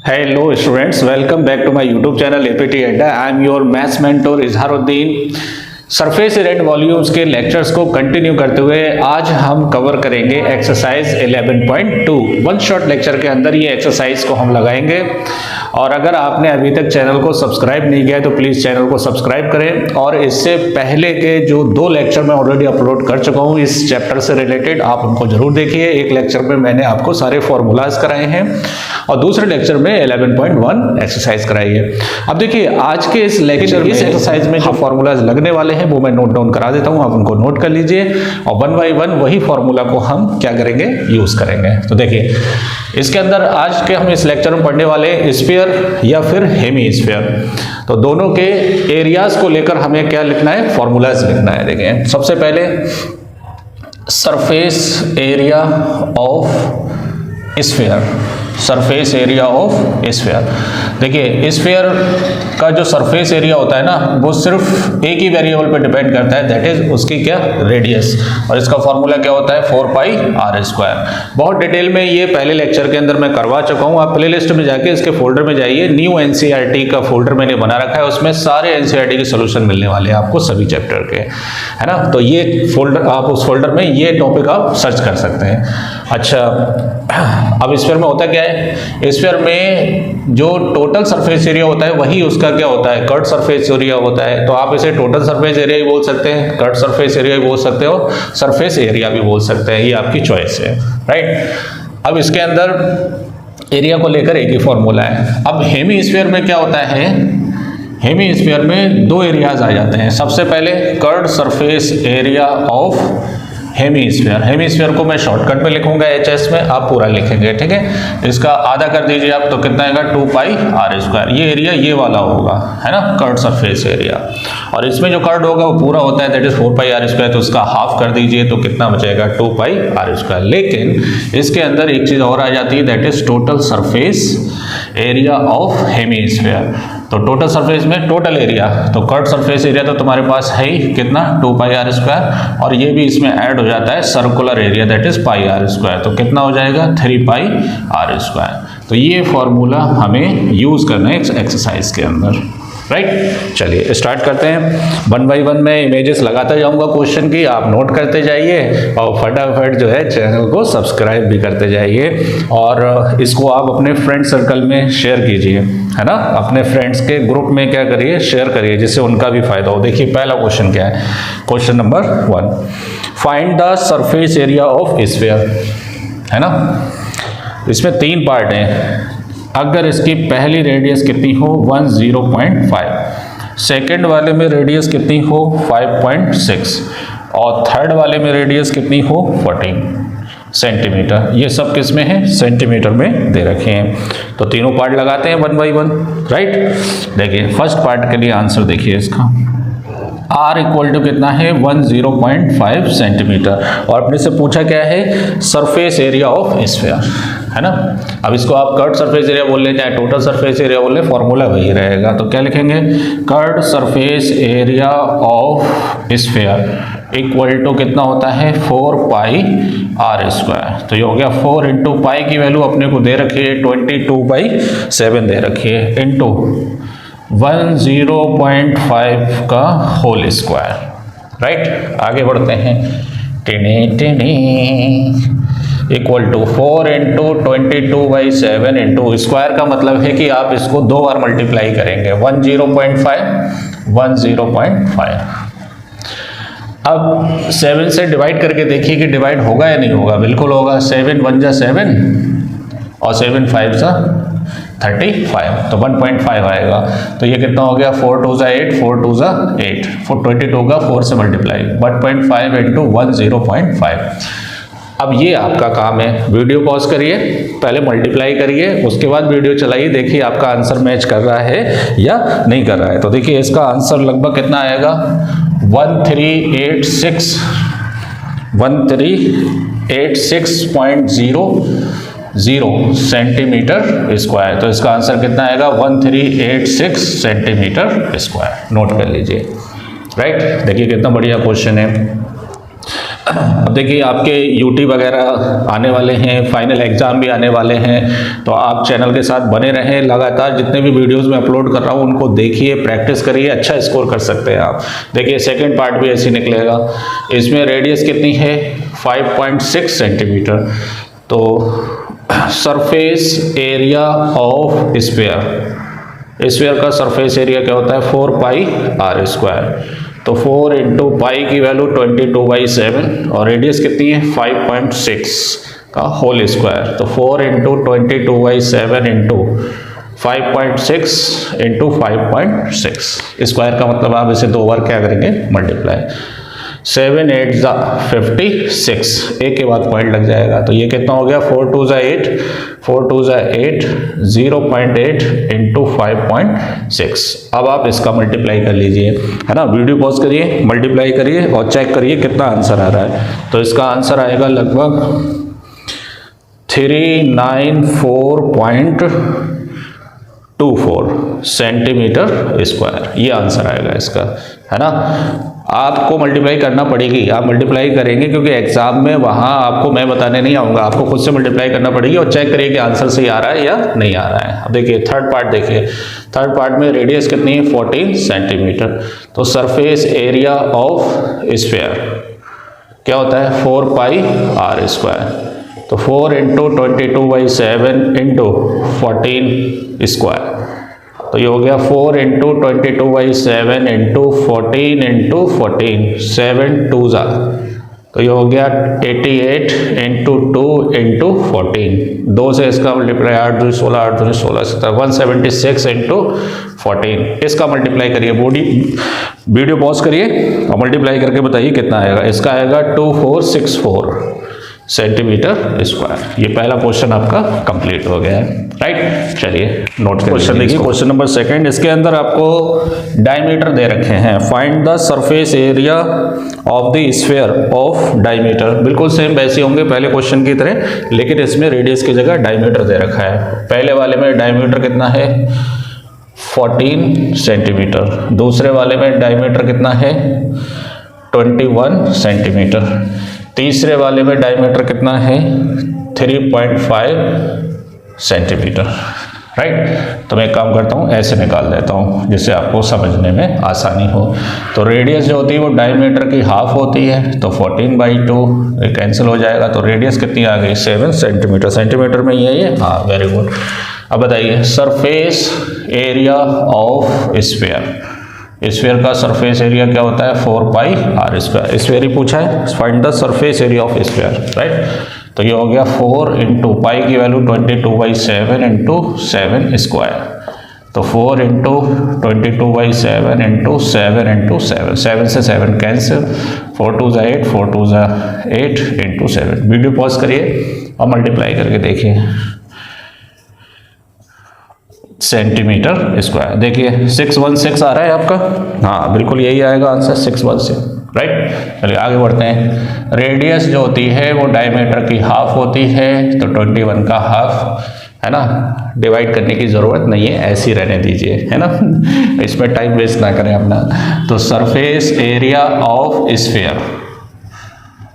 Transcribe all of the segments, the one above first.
Hello students, welcome back to my YouTube channel APT Adda. I am your maths mentor Izharuddin. Surface area and volumes के lectures को continue करते हुए आज हम cover करेंगे exercise 11.2। One shot lecture के अंदर ये एक्सरसाइज को हम लगाएंगे और अगर आपने अभी तक चैनल को सब्सक्राइब नहीं किया है तो प्लीज़ चैनल को सब्सक्राइब करें। और इससे पहले के जो 2 लेक्चर मैं ऑलरेडी अपलोड कर चुका हूँ इस चैप्टर से रिलेटेड, आप उनको जरूर देखिए। एक लेक्चर में मैंने आपको सारे फॉर्मूलाज कराए हैं और दूसरे लेक्चर में 11.1 एक्सरसाइज कराई है। अब देखिए आज के इस लेक्चर इस एक्सरसाइज में जो फॉर्मूलाज लगने वाले हैं वो मैं नोट डाउन करा देता हूं, आप उनको नोट कर लीजिए और 1 बाय 1 वही फॉर्मूला को हम क्या करेंगे, यूज करेंगे। तो देखिए इसके अंदर आज के हम इस लेक्चर में पढ़ने वाले स्फीयर या फिर हेमी स्फीयर, तो दोनों के एरियाज को लेकर हमें क्या लिखना है, फॉर्मूलाज लिखना है। देखिए सबसे पहले surface area of sphere, surface area of sphere. देखिए स्फीयर का जो सरफेस एरिया होता है ना वो सिर्फ एक ही वेरिएबल पे डिपेंड करता है, दैट इज उसकी क्या, रेडियस। और इसका फॉर्मूला क्या होता है, 4πr²। बहुत डिटेल में ये पहले लेक्चर के अंदर मैं करवा चुका हूँ। आप प्लेलिस्ट में जाके इसके फोल्डर में जाइए, न्यू एनसीईआरटी का फोल्डर मैंने बना रखा है, उसमें सारे एनसीईआरटी के सोल्यूशन मिलने वाले हैं आपको सभी चैप्टर के, है ना। तो ये फोल्डर, आप उस फोल्डर में ये टॉपिक आप सर्च कर सकते हैं। अच्छा, अब स्फीयर में होता क्या है, स्फीयर में जो टोटल सरफेस एरिया होता है वही उसका क्या होता है, कट सरफेस एरिया होता है। तो आप इसे टोटल सरफेस एरिया ही बोल सकते हैं, कट सरफेस एरिया भी बोल सकते हो, सरफेस एरिया भी बोल सकते हैं, ये आपकी चॉइस है, राइट। अब इसके अंदर एरिया को लेकर एक ही फॉर्मूला है। अब हेमी स्फीयर में क्या होता है, हेमी स्फीयर में 2 एरियाज आ जाते हैं। सबसे पहले curved surface area of hemi sphere. Hemi sphere को मैं शॉर्टकट में लिखूंगा HS में, आप पूरा लिखेंगे, ठीक है। इसका आधा कर दीजिए आप, तो कितना आएगा, 2πr²। ये एरिया ये वाला होगा, है ना, कर्व्ड सरफेस एरिया। और इसमें जो कर्व्ड होगा वो पूरा होता है, दैट इज 4πr², तो उसका हाफ कर दीजिए तो कितना बचेगा, 2πr²। लेकिन इसके अंदर एक चीज और आ जाती है, that is total surface area of hemi sphere. तो टोटल सरफेस में टोटल एरिया, तो कर्व्ड सरफेस एरिया तो तुम्हारे पास है ही कितना, 2πr², और ये भी इसमें ऐड हो जाता है circular area, that is πr², तो कितना हो जाएगा, 3πr²। तो ये फॉर्मूला हमें यूज करना है एक्सरसाइज के अंदर, राइट। चलिए स्टार्ट करते हैं। 1 बाय 1 में इमेजेस लगाता जाऊंगा क्वेश्चन की, आप नोट करते जाइए और फटाफट जो है चैनल को सब्सक्राइब भी करते जाइए और इसको आप अपने फ्रेंड सर्कल में शेयर कीजिए, है ना। अपने फ्रेंड्स के ग्रुप में क्या करिए, शेयर करिए, जिससे उनका भी फायदा हो। देखिए पहला क्वेश्चन क्या है, question number 1, find the surface area of sphere, है ना। इसमें 3 पार्ट हैं। अगर इसकी पहली रेडियस कितनी हो, 10.5, सेकेंड वाले में रेडियस कितनी हो, 5.6, और थर्ड वाले में रेडियस कितनी हो, 14 सेंटीमीटर। ये सब किस में है, सेंटीमीटर में दे रखे हैं। तो तीनों पार्ट लगाते हैं 1 बाय 1, राइट। देखिए फर्स्ट पार्ट के लिए आंसर देखिए इसका, R इक्वल टू कितना है, 10.5 सेंटीमीटर, और अपने से पूछा क्या है, सरफेस एरिया ऑफ स्फीयर, है ना। अब इसको आप कर्व्ड सरफेस एरिया बोल लें चाहे टोटल सरफेस एरिया बोल लें, फॉर्मूला वही रहेगा। तो क्या लिखेंगे, curved surface area of sphere equal to कितना होता है, 4πr²। तो ये हो गया 4 इंटू पाई की वैल्यू अपने को दे रखी है 22/7 दे रखी है, इंटू 10.5 का होल स्क्वायर, राइट। आगे बढ़ते हैं, equal to 4 into 22/7 into square का मतलब है कि आप इसको 2 बार मल्टीप्लाई करेंगे, 10.5। अब 7 से डिवाइड करके देखिए कि डिवाइड होगा या नहीं होगा, बिल्कुल होगा। 7 1 जा 7 और 7 5 जा 35, तो 1.5 आएगा। तो ये कितना हो गया, 4 2 जा 8, 4 2 जा 8, 22 का 4 से मल्टीप्लाई, 1.5 इंटू 10.5। अब ये आपका काम है, वीडियो पॉज करिए, पहले मल्टीप्लाई करिए, उसके बाद वीडियो चलाइए, देखिए आपका आंसर मैच कर रहा है या नहीं कर रहा है। तो देखिए इसका आंसर लगभग कितना आएगा, 1386.00 सेंटीमीटर स्क्वायर। तो इसका आंसर कितना आएगा, 1386 सेंटीमीटर स्क्वायर। नोट कर लीजिए, राइट। देखिए कितना बढ़िया क्वेश्चन है। अब देखिए आपके यूटी वगैरह आने वाले हैं, फाइनल एग्ज़ाम भी आने वाले हैं, तो आप चैनल के साथ बने रहें। लगातार जितने भी वीडियोस मैं अपलोड कर रहा हूँ उनको देखिए, प्रैक्टिस करिए, अच्छा स्कोर कर सकते हैं आप। देखिए सेकंड पार्ट भी ऐसे निकलेगा। इसमें रेडियस कितनी है? 5.6 सेंटीमीटर। तो सरफेस एरिया ऑफ स्फीयर का सरफेस एरिया क्या होता है? 4 पाई आर स्क्वायर। तो 4 इंटू पाई की वैल्यू 22/7 और रेडियस कितनी है? 5.6 का होल स्क्वायर। तो 4 इंटू 22/7 इंटू 5.6 इंटू 5.6 स्क्वायर का मतलब आप इसे 2 बार क्या करेंगे? मल्टीप्लाई। 7 8 जा 56, एक के बाद पॉइंट लग जाएगा। तो ये कितना हो गया? 4 2 जा 8, 4 2 जा 8, 0.8 इंटू 5.6। अब आप इसका मल्टीप्लाई कर लीजिए, है ना। वीडियो पॉज करिए, मल्टीप्लाई करिए और चेक करिए कितना आंसर आ रहा है। तो इसका आंसर आएगा लगभग 394.24 सेंटीमीटर स्क्वायर। ये आंसर आएगा इसका, है ना। आपको मल्टीप्लाई करना पड़ेगी, आप मल्टीप्लाई करेंगे क्योंकि एग्जाम में वहाँ आपको मैं बताने नहीं आऊँगा, आपको खुद से मल्टीप्लाई करना पड़ेगी और चेक करिए कि आंसर सही आ रहा है या नहीं आ रहा है। अब देखिए थर्ड पार्ट देखिए, थर्ड पार्ट में रेडियस कितनी है? 14 सेंटीमीटर। तो सरफेस एरिया ऑफ स्फीयर क्या होता है? 4 पाई आर स्क्वायर। तो 4 इंटू 22/7 इंटू 14 स्क्वायर। तो ये हो गया 4 इंटू 22/7 इंटू 14 इंटू 14, 7 2 जा। तो ये हो गया 88 इंटू 2 इंटू 14, 2 से इसका मल्टीप्लाई 8 2 16, 8 2 16 17, 176 इंटू 14। इसका मल्टीप्लाई करिए, वीडियो पॉज करिए और मल्टीप्लाई करके बताइए कितना आएगा। इसका आएगा 2464 सेंटीमीटर स्क्वायर। ये पहला क्वेश्चन आपका कंप्लीट हो गया है, राइट। चलिए नोट क्वेश्चन देखिए, क्वेश्चन नंबर सेकंड। इसके अंदर आपको डायमीटर दे रखे हैं। Find the surface area of the sphere of diameter. बिल्कुल सेम वैसे होंगे पहले क्वेश्चन की तरह, लेकिन इसमें रेडियस की जगह डायमीटर दे रखा है। पहले वाले में डायमीटर कितना है? 14 सेंटीमीटर। दूसरे वाले में डायमीटर कितना है? 21 सेंटीमीटर। तीसरे वाले में डायमीटर कितना है? 3.5 सेंटीमीटर, राइट। तो मैं एक काम करता हूँ, ऐसे निकाल देता हूँ जिससे आपको समझने में आसानी हो। तो रेडियस जो होती है वो डायमीटर की हाफ होती है, तो 14/2 कैंसिल हो जाएगा। तो रेडियस कितनी आ गई? 7 सेंटीमीटर। सेंटीमीटर में ये हाँ, वेरी गुड। अब बताइए surface area of sphere. Sphere का सरफेस एरिया क्या होता है? 4 पाई आर स्क्वायर। स्फीयर ही पूछा है, find the surface area of sphere, right. तो ये हो गया 4 इंटू पाई की वैल्यू 22/7 इंटू 7 स्क्वायर। तो 4 इंटू 22/7 इंटू 7 इंटू 7, 7 से 7 कैंसिल, 4 2 जा 8, 4 2 जा 8 इंटू 7। वीडियो पॉज करिए और मल्टीप्लाई करके देखिए सेंटीमीटर स्क्वायर। देखिए 616 आ रहा है आपका, हाँ बिल्कुल यही आएगा आंसर, 616, राइट। चलिए आगे बढ़ते हैं। रेडियस जो होती है वो डायमीटर की हाफ होती है, तो 21 का हाफ, है ना। डिवाइड करने की ज़रूरत नहीं है, ऐसे ही रहने दीजिए, है ना। इसमें टाइम वेस्ट ना करें अपना। तो surface area of sphere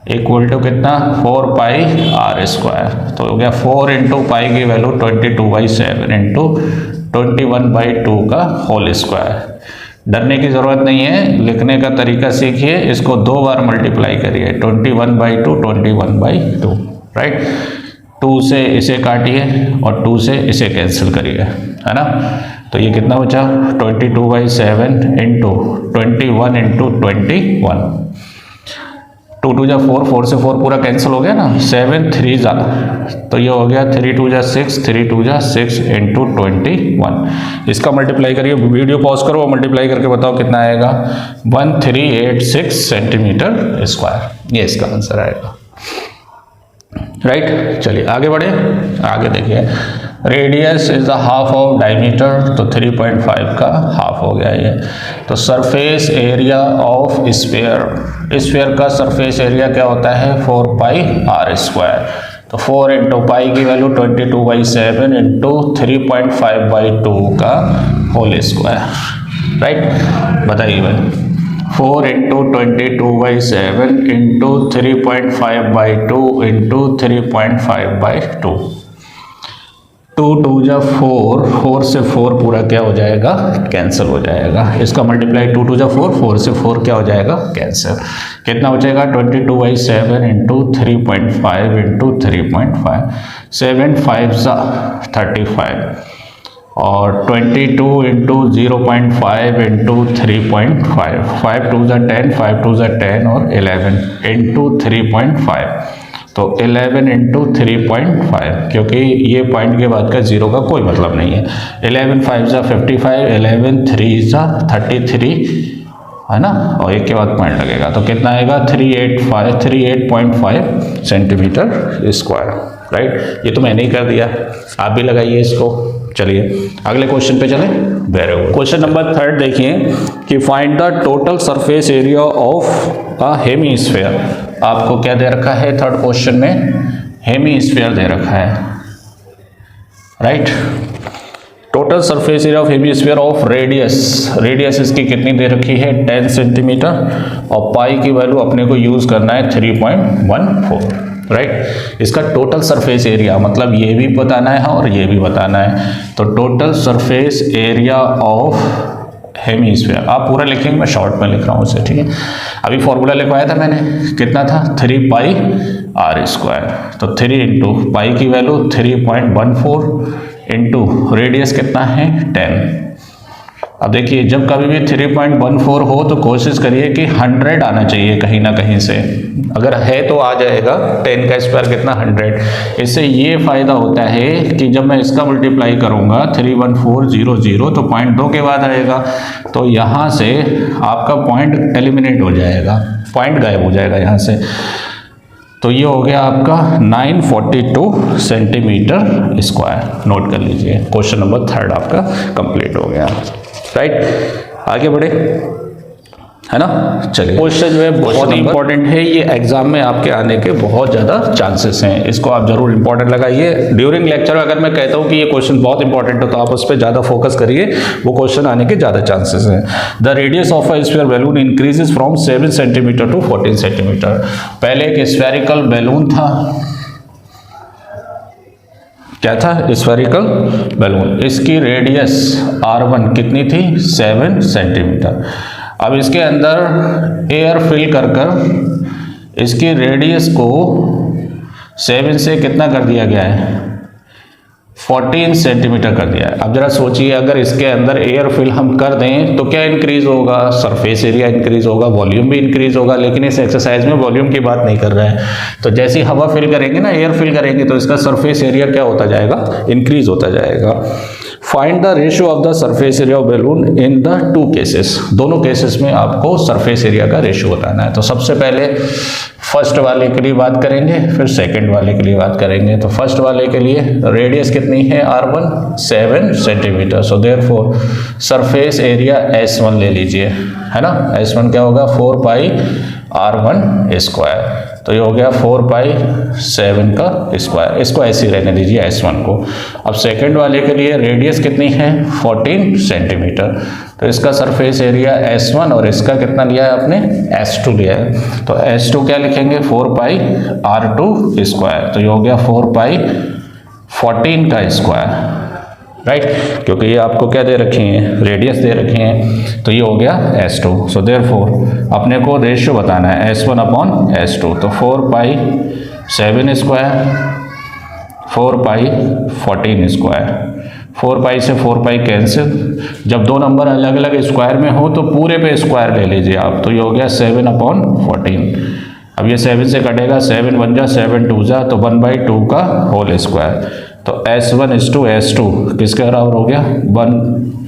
equal to कितना? 4 पाई आर स्क्वायर। तो हो गया 4 इंटू पाई की वैल्यू 22/7 इंटू 21/2 का होल स्क्वायर। डरने की ज़रूरत नहीं है, लिखने का तरीका सीखिए। इसको 2 बार मल्टीप्लाई करिए, 21/2 21/2, राइट। 2 से इसे काटिए और 2 से इसे कैंसिल करिए, है ना। तो ये कितना बचा? 22/7 इंटू 21 इंटू 21, 2 2 जा 4, 4 से 4 पूरा कैंसिल हो गया ना, 7 3 जा, तो ये हो गया 3 2 जा 6, 3 2 जा 6 इंटू 21। इसका मल्टीप्लाई करिए, वीडियो पॉज करो और मल्टीप्लाई करके बताओ कितना आएगा? 1386 सेंटीमीटर स्क्वायर। ये इसका आंसर आएगा, राइट। चलिए आगे बढ़े, आगे देखिए। Radius is the half of diameter, तो 3.5 का हाफ हो गया ये। तो surface area of sphere, sphere का सरफेस एरिया क्या होता है? 4 पाई आर स्क्वायर। तो 4 इंटू पाई की वैल्यू 22/7 इंटू 3.5/2 का होल स्क्वायर, राइट। बताइए भाई 4 इंटू 22/7 इंटू 3.5/2 इंटू 3.5/2। 2 2 जा 4, 4 से 4 पूरा क्या हो जाएगा, कैंसिल हो जाएगा। इसका मल्टीप्लाई 2 2 जा 4, 4 से 4 क्या हो जाएगा, कैंसिल। कितना हो जाएगा 22/7 इंटू 3.5 इंटू 3.5, 7 5 जा 35 और 22 इंटू 0.5 इंटू 3.5, 5 2 जा 10, 5 2 जा 10 और 11 इंटू 3.5, तो 11 इंटू 3.5, क्योंकि ये पॉइंट के बाद का जीरो का कोई मतलब नहीं है। 11 5 जा 55, 11 3 जा 33 है ना, और एक के बाद पॉइंट लगेगा तो कितना आएगा 38.5 सेंटीमीटर स्क्वायर, राइट। ये तो मैंने ही कर दिया, आप भी लगाइए इसको। चलिए अगले क्वेश्चन पे चलें। Very good. क्वेश्चन नंबर 3 देखिए कि find the total surface area of a hemisphere. आपको क्या दे रखा है थर्ड क्वेश्चन में, हेमीस्फीयर दे रखा है, right. Total surface area of hemisphere of radius, radius इसकी कितनी दे रखी है 10 सेंटीमीटर और पाई की वैल्यू अपने को यूज करना है 3.14, राइट। इसका टोटल सरफेस एरिया मतलब ये भी बताना है और ये भी बताना है। तो total surface area of hemisphere आप पूरा लिखेंगे, मैं शॉर्ट में लिख रहा हूँ उसे, ठीक है। अभी फॉर्मूला लिखवाया था मैंने, कितना था 3πr²। तो 3 इंटू पाई की वैल्यू 3.14 इंटू रेडियस कितना है 10। अब देखिए जब कभी भी 3.14 हो तो कोशिश करिए कि 100 आना चाहिए कहीं ना कहीं से, अगर है तो आ जाएगा। 10 का स्क्वायर कितना 100। इससे ये फायदा होता है कि जब मैं इसका मल्टीप्लाई करूंगा 31400 तो 0.2 के बाद आएगा, तो यहाँ से आपका पॉइंट एलिमिनेट हो जाएगा, पॉइंट गायब हो जाएगा यहाँ से। तो ये हो गया आपका 942 सेंटीमीटर स्क्वायर। नोट कर लीजिए, क्वेश्चन नंबर 3 आपका कंप्लीट हो गया, राइट। आगे बढ़े, है ना। चलिए क्वेश्चन जो है बहुत इंपॉर्टेंट है, ये एग्जाम में आपके आने के बहुत ज़्यादा चांसेस हैं, इसको आप जरूर इंपॉर्टेंट लगाइए। ड्यूरिंग लेक्चर अगर मैं कहता हूँ कि ये क्वेश्चन बहुत इंपॉर्टेंट है तो आप उस पर ज़्यादा फोकस करिए, वो क्वेश्चन आने के ज़्यादा चांसेस हैं। The radius of a sphere balloon increases from 7 centimetre to 14 centimetre. पहले एक स्फेरिकल बैलून था, क्या था स्फेरिकल बैलून, इसकी रेडियस r1 कितनी थी 7 सेंटीमीटर। अब इसके अंदर एयर फिल कर कर इसकी रेडियस को 7 से कितना कर दिया गया है 14 सेंटीमीटर कर दिया है। अब जरा सोचिए अगर इसके अंदर एयर फिल हम कर दें तो क्या इंक्रीज होगा, सरफेस एरिया इंक्रीज होगा, वॉल्यूम भी इंक्रीज होगा। लेकिन इस एक्सरसाइज में वॉल्यूम की बात नहीं कर रहा है, तो जैसी हवा फिल करेंगे ना, एयर फिल करेंगे तो इसका सरफेस एरिया क्या होता जाएगा, इंक्रीज होता जाएगा। Find the ratio of the surface area of balloon in the 2 cases. दोनों केसेस में आपको सरफेस एरिया का रेशियो बताना है। तो सबसे पहले फर्स्ट वाले के लिए बात करेंगे, फिर सेकंड वाले के लिए बात करेंगे। तो फर्स्ट वाले के लिए रेडियस कितनी है r1 7 centimetre. So therefore surface area S1 ले लीजिए, है ना। S1 क्या होगा 4πr1 स्क्वायर। तो ये हो गया 4π7 का स्क्वायर। इसको ऐसे ही रहने दीजिए S1 को। अब सेकंड वाले के लिए रेडियस कितनी है 14 सेंटीमीटर। तो इसका सरफेस एरिया S1 और इसका कितना लिया है आपने S2 लिया है। तो S2 क्या लिखेंगे 4πr2 स्क्वायर। तो ये हो गया 4π14 का स्क्वायर, राइट। क्योंकि ये आपको क्या दे रखी हैं, रेडियस दे रखी हैं। तो ये हो गया S2। सो देयरफॉर अपने को रेशियो बताना है S1 अपॉन S2। तो 4π7 स्क्वायर 4π14 स्क्वायर। 4π से 4π कैंसिल। जब दो नंबर अलग अलग स्क्वायर में हो तो पूरे पे स्क्वायर ले लीजिए आप। तो ये हो गया 7 अपॉन 14। अब ये 7 से कटेगा, 7 1 जा 7 2 जा, तो 1/2 का होल स्क्वायर। तो S1 S2 S2 किसके बराबर हो गया 1।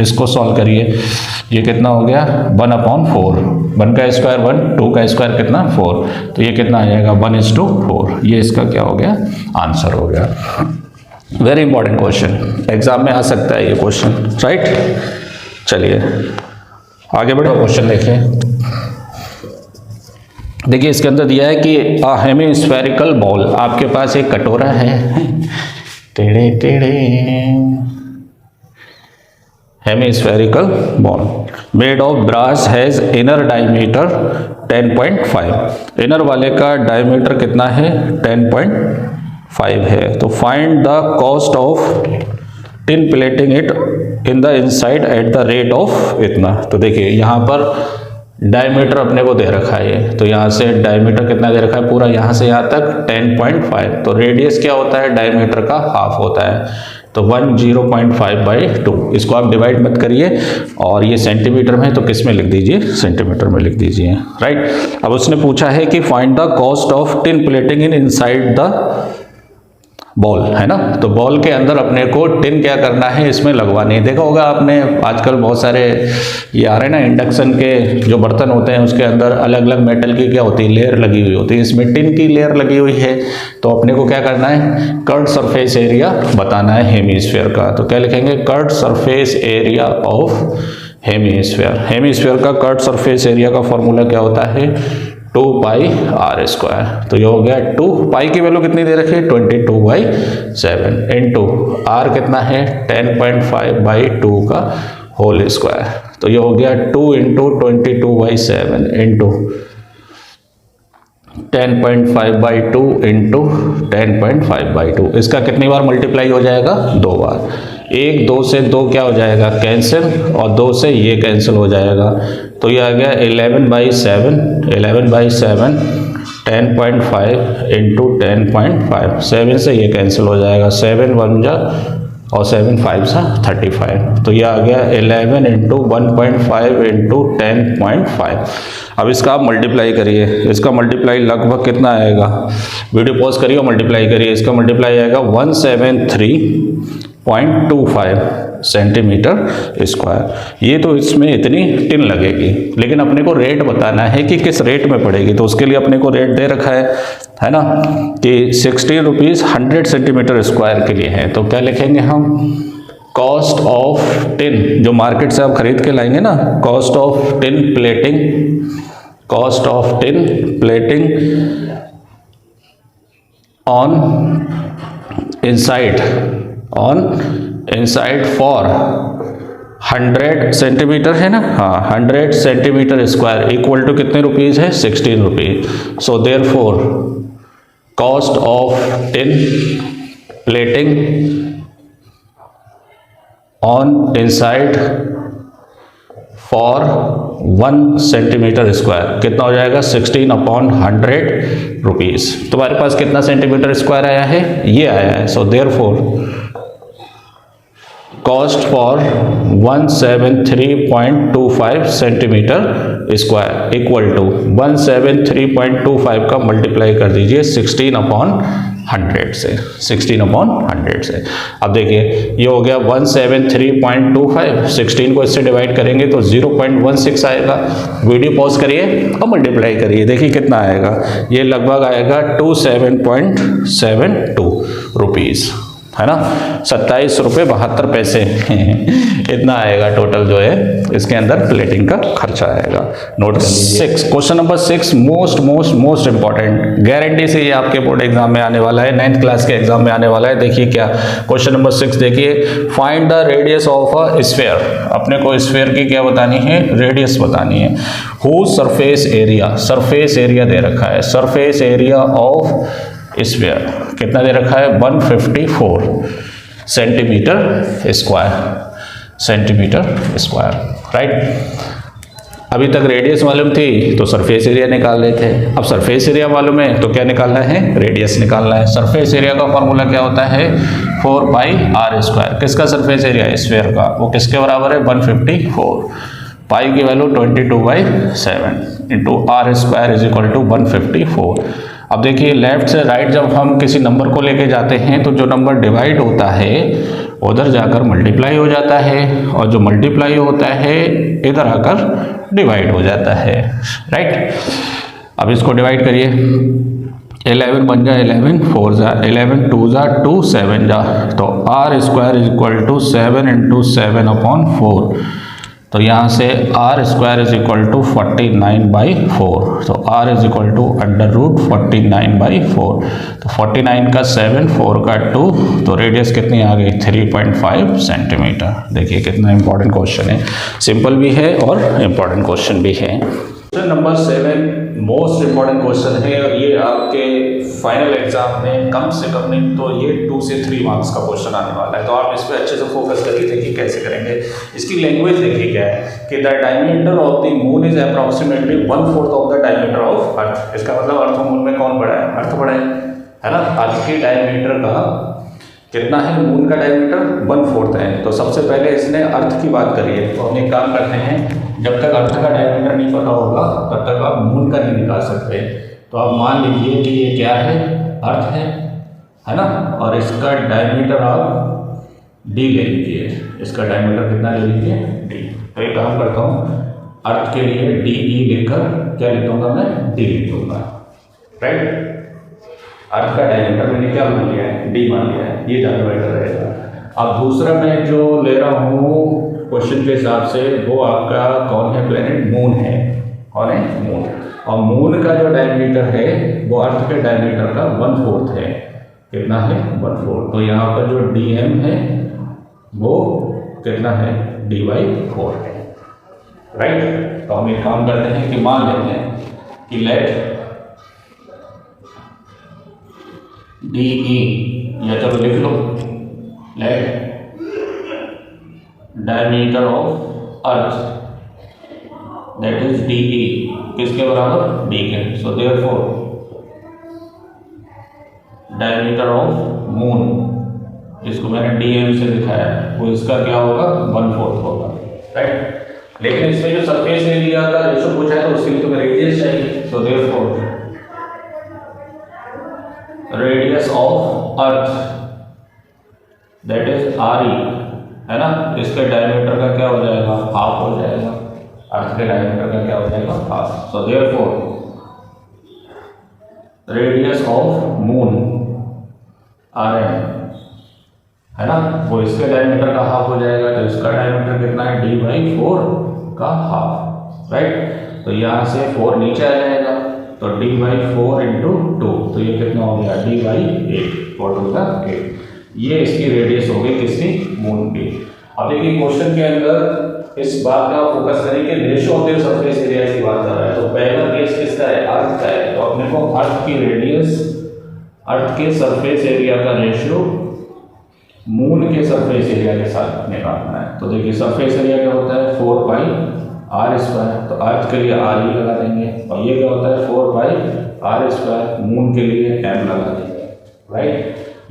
इसको सॉल्व करिए, ये कितना हो गया 1/4। 1 का स्क्वायर 1, 2 का स्क्वायर कितना 4। तो ये कितना आ जाएगा 1:4। ये इसका क्या हो गया आंसर हो गया। वेरी इंपॉर्टेंट क्वेश्चन, एग्जाम में आ सकता है ये क्वेश्चन, राइट। चलिए आगे बढ़े, क्वेश्चन देखें। देखिए इसके अंदर दिया है कि हेमिस्फेरिकल बॉल, आपके पास एक कटोरा है, टेढ़े टेढ़े hemispherical bowl made of brass has inner diameter 10.5, inner वाले का डायमीटर कितना है 10.5 है। तो find the cost of tin plating it in the inside at the rate of इतना। तो देखिए यहाँ पर डायमीटर अपने को दे रखा है, तो यहाँ से डायमीटर कितना दे रखा है पूरा यहाँ से यहाँ तक 10.5, तो रेडियस क्या होता है डायमीटर का हाफ होता है, तो 10.5/2। इसको आप डिवाइड मत करिए, और ये सेंटीमीटर में तो किस में लिख दीजिए सेंटीमीटर में लिख दीजिए, राइट। अब उसने पूछा है कि find the cost of tin plating in inside the ball, है ना। तो बॉल के अंदर अपने को टिन क्या करना है इसमें लगवानी है। देखा होगा आपने आजकल बहुत सारे ये आ रहे हैं ना इंडक्शन के जो बर्तन होते हैं, उसके अंदर अलग अलग मेटल की क्या होती है लेयर लगी हुई होती है, इसमें टिन की लेयर लगी हुई है। तो अपने को क्या करना है कर्व्ड सरफेस एरिया बताना है हेमिस्फीयर का। तो क्या लिखेंगे curved surface area of hemisphere. Hemisphere का कर्व्ड सरफेस एरिया का फॉर्मूला क्या होता है 2πr²। तो ये हो गया 2 पाई की वैल्यू कितनी दे रखी है 22/7 इंटू आर कितना है 10.5/2 का होल स्क्वायर। तो ये हो गया 2 इंटू 22/7 इंटू 10.5/2 इंटू 10.5/2। इसका कितनी बार मल्टीप्लाई हो जाएगा 2 बार। 1 2 से 2 क्या हो जाएगा कैंसिल, और 2 से ये कैंसिल हो जाएगा। तो ये आ गया 11/7 10.5 इंटू 10.5, 7 से ये कैंसिल हो जाएगा, 7 1 जा और 7 5 सा 35। तो ये आ गया 11 इंटू 1.5 इंटू 10.5। अब इसका आप मल्टीप्लाई करिए, इसका मल्टीप्लाई लगभग कितना आएगा, वीडियो पॉज करिए और मल्टीप्लाई करिए। इसका मल्टीप्लाई आएगा 173.25 सेंटीमीटर स्क्वायर। ये तो इसमें इतनी टिन लगेगी, लेकिन अपने को रेट बताना है कि किस रेट में पड़ेगी। तो उसके लिए अपने को रेट दे रखा है ना, कि 16 रुपीज़ 100 सेंटीमीटर स्क्वायर के लिए है। तो क्या लिखेंगे हम कॉस्ट ऑफ टिन, जो मार्केट से आप खरीद के लाएंगे ना, cost of tin plating, cost of tin plating on inside for 100 centimetre है ना, हाँ 100 सेंटीमीटर स्क्वायर इक्वल टू कितने रुपीज़ है 16 rupees. So therefore cost of tin plating on inside for 1 centimetre square कितना हो जाएगा 16/100 रुपीज़। तुम्हारे पास कितना सेंटीमीटर स्क्वायर आया है, ये आया है। So therefore cost for 173.25 centimetre square equal to 173.25 का मल्टीप्लाई कर दीजिए 16/100 से, 16/100 से। अब देखिए ये हो गया 173.25, 16 को इससे डिवाइड करेंगे तो 0.16 आएगा। वीडियो पॉज करिए और मल्टीप्लाई करिए, देखिए कितना आएगा। ये लगभग आएगा 27.72 रुपीज़, है ना, 27 रुपये 72 पैसे इतना आएगा टोटल जो है इसके अंदर प्लेटिंग का खर्चा आएगा। नोट कर लीजिए। Question number 6 most important, guarantee से ये आपके बोर्ड एग्जाम में आने वाला है, 9th क्लास के एग्जाम में आने वाला है। देखिए क्या क्वेश्चन नंबर 6 देखिए, find the radius of a sphere. अपने को स्फीयर की क्या बतानी है रेडियस बतानी है। हु सरफेस एरिया दे रखा है, सरफेस एरिया ऑफ स्फीयर कितना दे रखा है 154 सेंटीमीटर स्क्वायर, राइट। अभी तक रेडियस मालूम थी तो सरफेस एरिया निकाल रहे थे, अब सरफेस एरिया मालूम है तो क्या निकालना है रेडियस निकालना है। सरफेस एरिया का फॉर्मूला क्या होता है 4πr²। किसका सरफेस एरिया स्फीयर का, वो किसके बराबर है 154, पाई की value 22/7 into r² is equal to 154। अब देखिए लेफ्ट से राइट जब हम किसी नंबर को लेके जाते हैं तो जो नंबर डिवाइड होता है उधर जाकर मल्टीप्लाई हो जाता है, और जो मल्टीप्लाई होता है इधर आकर डिवाइड हो जाता है, राइट। अब इसको डिवाइड करिए, 11 बन जा 11, 4 जा 11, 2 जा 2, 7 जा, तो r² is equal to 7 into 7/4 तो यहाँ से r square is equal to 49/4, तो आर इज इक्वल टू √49/4। तो 49 का 7, 4 का 2, तो रेडियस कितनी आ गई 3.5 सेंटीमीटर। देखिए कितना इंपॉर्टेंट क्वेश्चन है, सिंपल भी है और इम्पॉर्टेंट क्वेश्चन भी है। Question number 7 most important question है और ये आपके फाइनल एग्जाम में कम से कम नहीं तो ये 2 से 3 मार्क्स का क्वेश्चन आने वाला है, तो आप इस पर अच्छे से फोकस करिए, देखिए कैसे करेंगे। इसकी लैंग्वेज देखिए क्या है कि the diameter of the moon is approximately 1/4 of the diameter of अर्थ। इसका मतलब अर्थ और मून में कौन बड़ा है, अर्थ बड़ा है ना। अर्थ के डायमीटर का कितना है, मून का डायमीटर 1/4 है। तो सबसे पहले इसने अर्थ की बात करी है, तो हम एक काम करते हैं, जब तक अर्थ का डायमीटर नहीं पता होगा तब तक आप मून का नहीं निकाल सकते। तो आप मान लीजिए कि ये क्या है, अर्थ है ना, और इसका डायमीटर आप डी ले लीजिए। इसका डायमीटर कितना ले लीजिए, डी। तो एक काम करता हूँ, अर्थ के लिए डी ई लेकर क्या लिख दूंगा मैं, डी लिख दूंगा, राइट। अर्थ का डायमीटर मैंने क्या मान लिया है, डी मान लिया है, ये ज़्यादा बेटर रहेगा। अब दूसरा मैं जो ले रहा हूँ क्वेश्चन के हिसाब से, वो आपका कौन है, प्लेनेट मून है। कौन है, मून। और मून का जो डायमीटर है वो अर्थ के डायमीटर का 1/4 है। कितना है, 1/4। तो यहाँ पर जो डी एम है वो कितना है, d/4 है, राइट। तो हम एक काम करते हैं कि मान लेते हैं कि लेट डी ई, या चलो लिख लो, let diameter of earth that is D E किसके बराबर, डी के। So therefore diameter of moon, जिसको मैंने डी एम से दिखाया है, वो इसका क्या होगा, 1/4 होगा, राइट। लेकिन इसमें जो सरफेस एरिया का रेशो पूछा है तो उसके लिए तुम्हें रेडियस चाहिए। सो therefore radius of earth that is R E, है ना, इसके डायमीटर का क्या हो जाएगा, हाफ हो जाएगा। अर्थ के डायमीटर का क्या हो जाएगा, half. So therefore radius of moon r m, है ना, वो इसके डायमीटर का हाफ हो जाएगा। तो इसका डायमीटर कितना है, d/4 का हाफ, राइट। तो यहाँ से 4 नीचे आ जाएगा, तो d/4 × 2, तो ये कितना हो गया, d/8, 4 2 का 8। ये इसकी रेडियस हो गई किसकी, मून की। अब देखिए क्वेश्चन के अंदर इस बात का फोकस करें कि ratio of the surface area की बात कर रहा है। तो पहला केस किसका है, अर्थ का है। तो अपने को अर्थ की रेडियस, अर्थ के सरफेस एरिया का रेशियो मून के सरफेस एरिया के साथ निकालना है। तो देखिए सरफेस एरिया क्या होता है, 4πr²। तो अर्थ के लिए आर ई लगा देंगे, और ये क्या होता है, 4πr²। मून के लिए m लगा देंगे, राइट।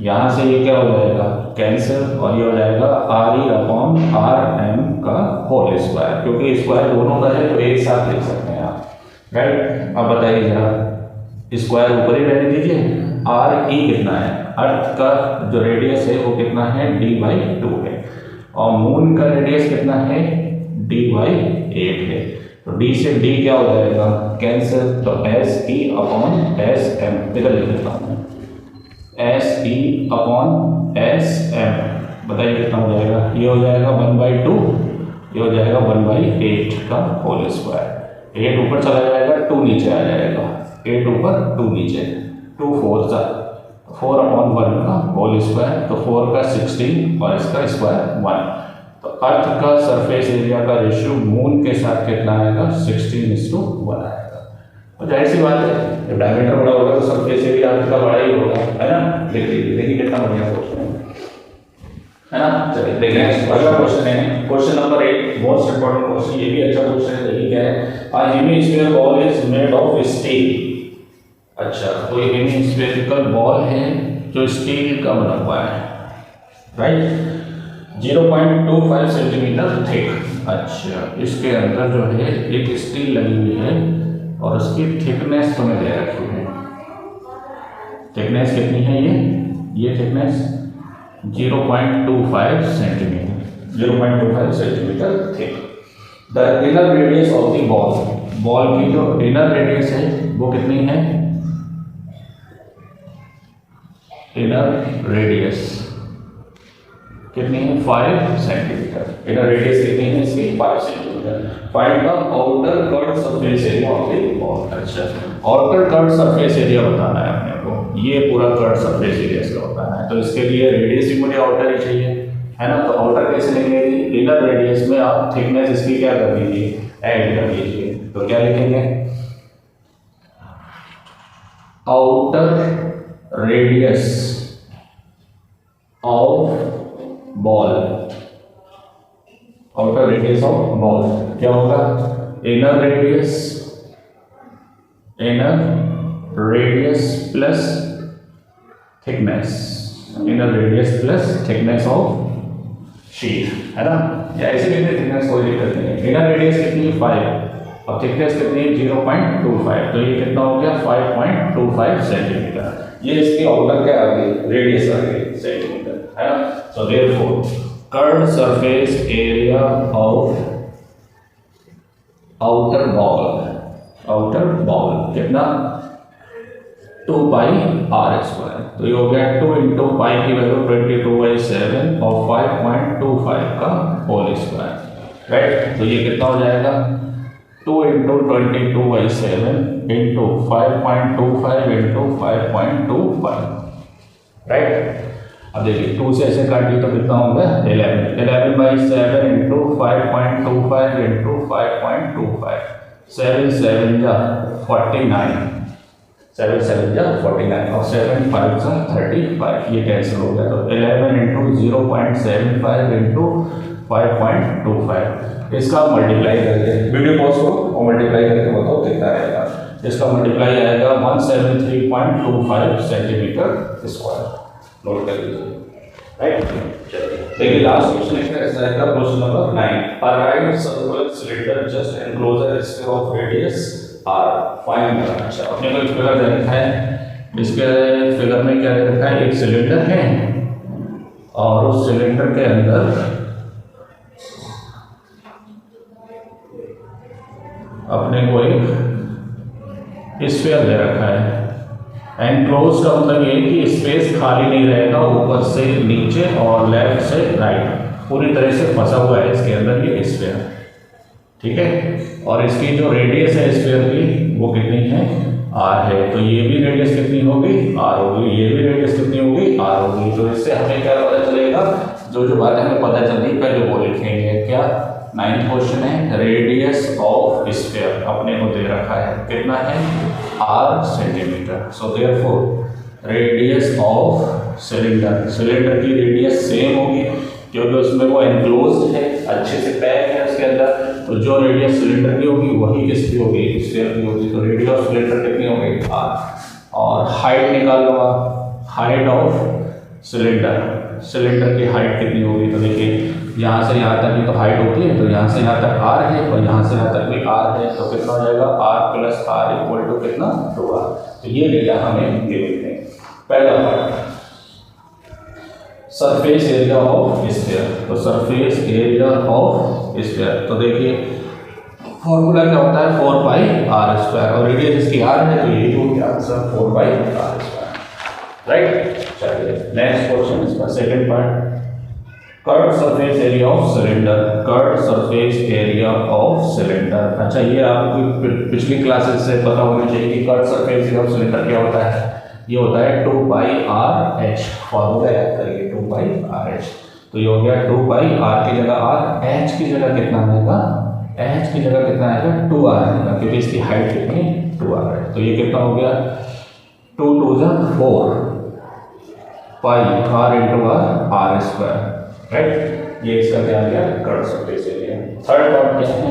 यहाँ से ये क्या हो जाएगा, कैंसिल, और ये हो जाएगा RE/RM का होल स्क्वायर, क्योंकि स्क्वायर दोनों का है तो एक साथ लिख सकते हैं आप, राइट। अब बताइए जरा, स्क्वायर ऊपर ही रहने दीजिए। RE कितना है, अर्थ का जो रेडियस है वो कितना है, d/2 है, और मून का रेडियस कितना है, d/8 है। तो d से d क्या हो जाएगा, कैंसिल, तो SE/SM, इधर लिख देता हूँ, SE/SM, बताइए कितना हो जाएगा, ये हो जाएगा 1/2, ये हो जाएगा 1/8 का होल स्क्वायर। 8 ऊपर चला जाएगा, 2 नीचे आ जाएगा, 8 ऊपर 2 नीचे, 2 4 4/1 का होल स्क्वायर। तो 4 का 16 और इसका स्क्वायर 1। तो अर्थ का सरफेस एरिया का रेशियो मून के साथ कितना आएगा, 16:1 आएगा। तो जाहिर सी बात है, जब डायमीटर बड़ा होगा तो सरफेस एरिया अर्थ का बड़ा ही होगा, है ना। देखिए कितना बढ़िया क्वेश्चन है ना। चलिए देखिए अगला क्वेश्चन है, question number 8, most important question. ये भी अच्छा क्वेश्चन है, देखिए क्या है, अ hemisphere ball is made of steel. अच्छा, तो ये हेमिस्फेरिकल बॉल है जो स्टील का बना हुआ है, राइट, 0.25 सेंटीमीटर थिक। अच्छा, इसके अंदर जो है एक स्टील लगी हुई है और उसकी थिकनेस तुम्हें दे रखी है। थिकनेस कितनी है, ये thickness 0.25 centimetre, 0.25 centimetre thick. The inner radius of the ball, ball की जो इनर रेडियस है वो कितनी है, इनर रेडियस कितनी है, 5 सेंटीमीटर। इनर रेडियस कितनी है इसकी, 5 centimetre. Find the outer curved surface area of the ball. अच्छा, आउटर कर्व्ड सरफेस एरिया बताना है अपने को, ये पूरा कर्व्ड सरफेस एरिया इसका बताना है। तो इसके लिए रेडियस भी मुझे आउटर ही चाहिए, है ना। तो आउटर कैसे लिखेंगे, इनर रेडियस में आप थिकनेस इसकी क्या कर दीजिए, ऐड कर लीजिए। तो क्या लिखेंगे, outer radius of ball, outer radius of ball क्या होगा, inner radius plus thickness, inner radius plus thickness of sheet, है ना। या ऐसे भी थिकनेस कोई दिक्कत नहीं है। इनर रेडियस कितनी है 5 और थिकनेस कितनी है 0.25, तो ये कितना हो गया 5.25 सेंटीमीटर। ये इसकी आउटर क्या आ गई, रेडियस आ गई सेंटीमीटर, है ना। So therefore curved surface area of outer ball कितना 2 पाई आर स्क्वायर। तो ये हो गया 2 इंटू पाई की वैल्यू 22/7 और 5.25 का होल स्क्वायर, राइट। तो ये कितना हो जाएगा 2 इंटू 22/7 इंटू 5.25 इंटू 5.25, राइट। अब देखिए 2 से ऐसे काट दिए तो कितना होगा 11/7 इंटू 5.25 इंटू 5.25, 7 7 जा 49, 7 7 जा 49 और 7 5 जा 35, ये कैंसिल हो गया। तो 11 इंटू 0.75 इंटू 5.25, इसका मल्टीप्लाई करके वीडियो पॉज करो और मल्टीप्लाई करके बताओ कितना आएगा। इसका मल्टीप्लाई आएगा 173.25 सेंटीमीटर स्क्वायर। नोट कर लीजिए, राइट। चलिए देखिए लास्ट क्वेश्चन ऐसा है, question number 9, a right circular cylinder just enclosure sphere of radius r find. अच्छा, अपने को एक फिगर दे रखा है, इसके फिगर में क्या दे रखा है, एक सिलेंडर है और उस सिलेंडर के अंदर अपने को एक स्फीयर दे रखा है। एनक्लोज का मतलब ये कि स्पेस खाली नहीं रहेगा, ऊपर से नीचे और लेफ्ट से राइट पूरी तरह से फंसा हुआ है इसके अंदर ये स्फीयर, ठीक है। और इसकी जो रेडियस है स्फीयर की वो कितनी है r है। तो ये भी रेडियस कितनी होगी r होगी, ये भी रेडियस कितनी होगी r होगी। तो इससे हमें क्या पता चलेगा, जो बातें हमें पता चलती पहले वो लिखेंगे। क्या 9th क्वेश्चन है, रेडियस ऑफ स्फीयर अपने को दे रखा है कितना है r centimetre. So therefore radius of cylinder की रेडियस सेम होगी क्योंकि उसमें वो एनक्लोज्ड है, अच्छे से पैक है उसके अंदर। तो जो रेडियस सिलेंडर की होगी वही किसकी होगी, स्फीयर की होगी। तो रेडियस ऑफ सिलेंडर कितनी होगी r। और हाइट निकाल लो आप, हाइट ऑफ सिलेंडर की हाइट कितनी होगी। तो देखिए यहाँ से यहाँ तक भी तो हाइट होती है, तो यहाँ से यहाँ तक r है और यहाँ से यहाँ तक भी r है। तो कितना हो जाएगा r plus r equal to कितना 2r। तो ये डेटा हमें गिवन है। पहला part surface area of sphere. तो सरफेस एरिया ऑफ स्फीयर, तो देखिए फॉर्मूला क्या होता है 4 पाई r स्क्वायर और रेडियस इसकी r है, तो यही हो गया answer 4 pi r square, right. चलिए नेक्स्ट क्वेश्चन, इसका second part, curved surface area of cylinder, curved surface area of cylinder. अच्छा, ये आपको पिछली क्लासेस से पता होना चाहिए कि curved surface area of cylinder क्या होता है। ये होता है 2 पाई आर एच, फॉर्मूला याद करिए 2 पाई आर एच। तो ये हो गया 2 पाई आर की जगह आर, एच की जगह कितना आएगा, एच की जगह कितना आएगा 2 आर आएगा क्योंकि इसकी हाइट कितनी 2 आर है। तो ये कितना हो गया 2 2 जा 4 pi R into R square, right. ये इसका क्या आ गया curved surface area. Third part क्या है,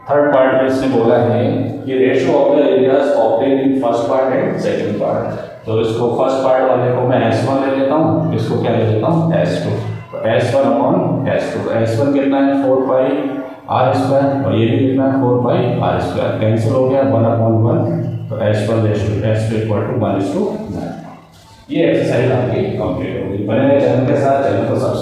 थर्ड पार्ट में इसने बोला है कि ratio of the areas obtained in first part and second part. तो इसको फर्स्ट पार्ट वाले को मैं S1 ले लेता हूँ, इसको क्या ले लेता हूँ S2। तो S1 अपॉन S2, S1 कितना है 4 पाई आर स्क्वायर और ये भी कितना है 4 पाई आर स्क्वायर, कैंसिल हो गया 1 अपॉन 1। तो S2 इक्वल टू 1:9। ये एक्सरसाइज आपकी कंप्लीट होगी। बने रहे चैनल के साथ, चैनल को सब्सक्राइब